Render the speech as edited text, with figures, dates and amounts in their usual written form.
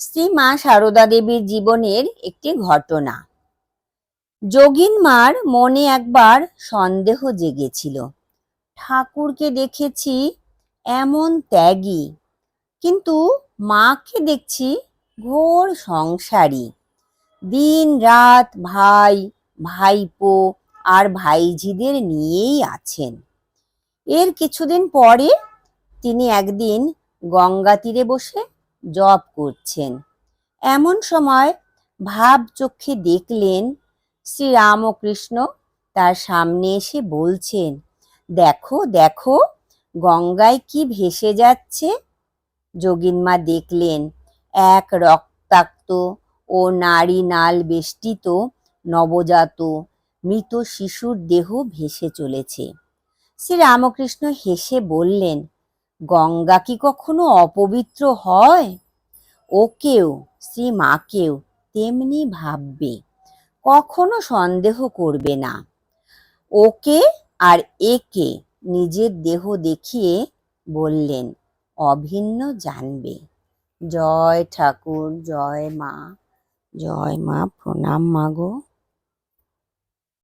শ্রী মা সারদা দেবীর জীবনের একটি ঘটনা। যোগিন মার মনে একবার সন্দেহ জেগেছিল। ঠাকুরকে দেখেছি এমন ত্যাগী, কিন্তু মাকে দেখছি ঘোর সংসারী। দিন রাত ভাই, ভাইপো আর ভাইঝিদের নিয়েই আছেন। এর কিছুদিন পরে তিনি একদিন গঙ্গা তীরে বসে জপ করছেন। এমন সময় ভাব চোখে দেখলেন শ্রীরামকৃষ্ণ তার সামনে এসে বলছেন, দেখো দেখো গঙ্গায় কি ভেসে যাচ্ছে। যোগিনমা দেখলেন এক রক্তাক্ত ও নারী নাল বেষ্টিত নবজাত মৃত শিশুর দেহ ভেসে চলেছে। শ্রীরামকৃষ্ণ হেসে বললেন, গঙ্গা কি কখনো অপবিত্র হয়? ওকেও, শ্রীমাকেও তেমনি ভাববে, কখনো সন্দেহ করবে না। ওকে আর একে নিজের দেহ দেখিয়ে বললেন, অভিন্ন জানবে। জয় ঠাকুর, জয় মা, প্রণাম মা গো।